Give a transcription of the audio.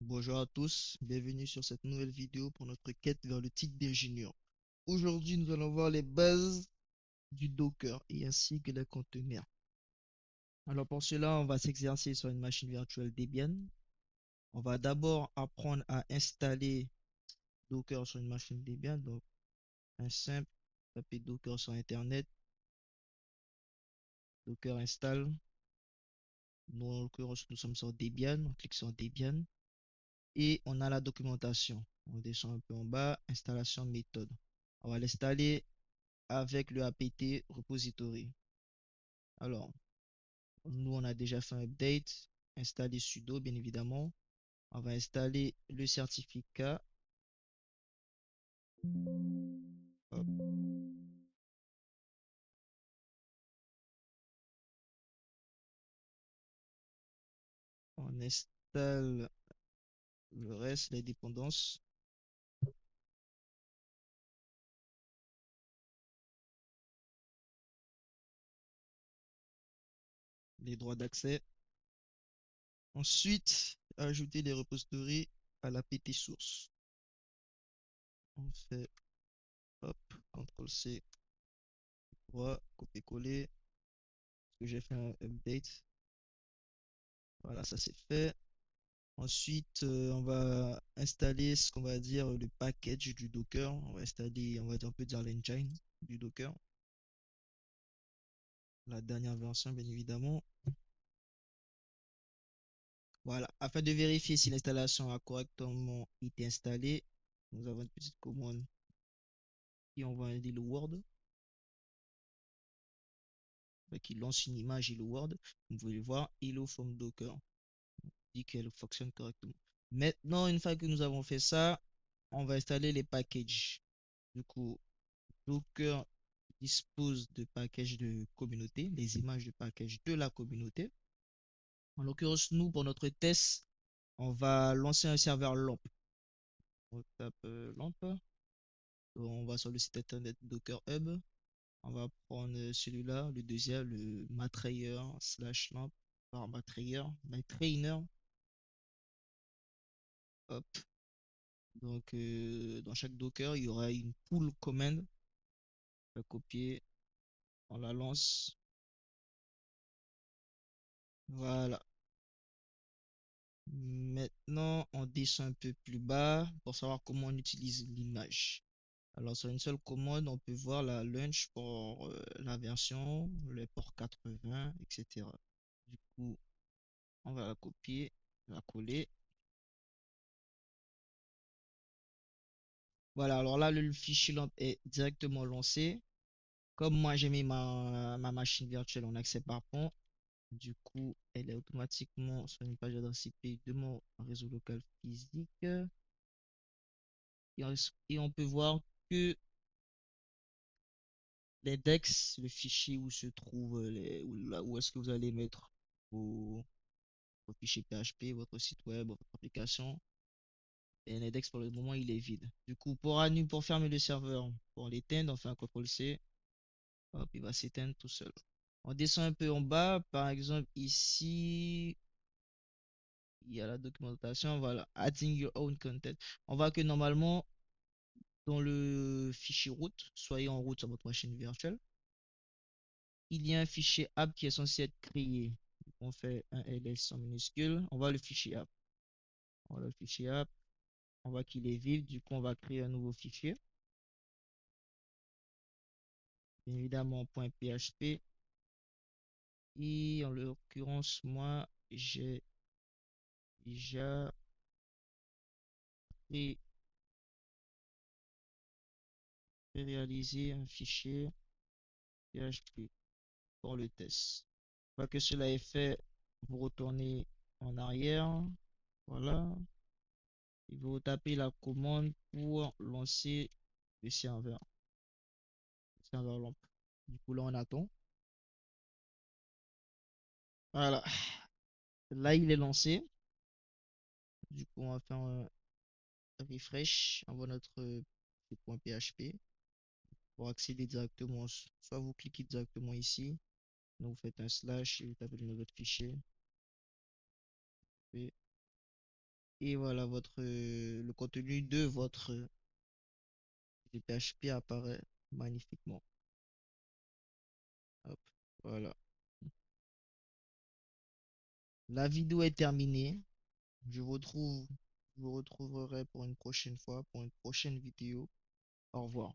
Bonjour à tous, bienvenue sur cette nouvelle vidéo pour notre quête vers le titre d'ingénieur. Aujourd'hui, nous allons voir les bases du Docker et ainsi que les conteneurs. Alors pour cela, on va s'exercer sur une machine virtuelle Debian. On va d'abord apprendre à installer Docker sur une machine Debian. Donc, un simple, taper Docker sur Internet, Docker install. Nous, en l'occurrence, nous sommes sur Debian, on clique sur Debian et on a la documentation. On descend un peu en bas, installation méthode. On va l'installer avec le apt repository. Alors, nous, on a déjà fait un update, installer sudo, bien évidemment. On va installer le certificat. Hop. On installe le reste, les dépendances, les droits d'accès. Ensuite, ajouter les repositories à l'apt source. On fait, hop, CTRL-C, copier-coller, parce que j'ai fait un update. Voilà, ça c'est fait. Ensuite, on va installer ce qu'on va dire le package du Docker. On va installer, on peut dire l'engine du Docker. La dernière version, bien évidemment. Voilà. Afin de vérifier si l'installation a correctement été installée, nous avons une petite commande qui envoie un hello world, qui lance une image hello world. Vous pouvez voir hello from Docker. Dit qu'elle fonctionne correctement. Maintenant, une fois que nous avons fait ça, on va installer les packages. Du coup, Docker dispose de packages de communauté, les images de packages de la communauté. En l'occurrence, nous, pour notre test, on va lancer un serveur LAMP. On tape LAMP. On va sur le site internet Docker Hub. On va prendre celui-là, le deuxième, le matrayer slash LAMP par matrayer, matrainer. Hop. Donc, dans chaque Docker, il y aura une pull command. On va copier, on la lance. Voilà. Maintenant, on descend un peu plus bas pour savoir comment on utilise l'image. Alors, sur une seule commande, on peut voir la launch pour la version, le port 80, etc. Du coup, on va la copier, la coller. Voilà, alors là, le fichier LAMP est directement lancé. Comme moi, j'ai mis ma machine virtuelle en accès par pont, du coup, elle est automatiquement sur une page d'adresse IP de mon réseau local physique. Et on peut voir que l'index, le fichier où se trouve où est-ce que vous allez mettre vos fichiers PHP, votre site web, votre application. Et l'index pour le moment il est vide. Du coup, pour fermer le serveur, pour l'éteindre, on fait un CTRL-C. Hop, il va s'éteindre tout seul. On descend un peu en bas, par exemple ici, il y a la documentation, voilà, adding your own content. On voit que normalement, dans le fichier route, soyez en route sur votre machine virtuelle, il y a un fichier app qui est censé être créé. On fait un ls en minuscule, on voit le fichier app. On voit le fichier app, on voit qu'il est vide, du coup on va créer un nouveau fichier. Bien évidemment .php. Et en l'occurrence, moi, j'ai déjà fait réaliser un fichier PHP pour le test. Une fois que cela est fait, vous retournez en arrière. Voilà. Et vous tapez la commande pour lancer le serveur LAMP. Du coup, là, on attend. Voilà. Là, il est lancé. Du coup, on va faire un refresh. On voit notre point PHP pour accéder directement. Soit vous cliquez directement ici, donc vous faites un slash et vous tapez le nom de votre fichier. Et voilà, le contenu de votre PHP apparaît magnifiquement. Hop, voilà. La vidéo est terminée. Je vous retrouve, je vous retrouverai pour une prochaine fois, pour une prochaine vidéo. Au revoir.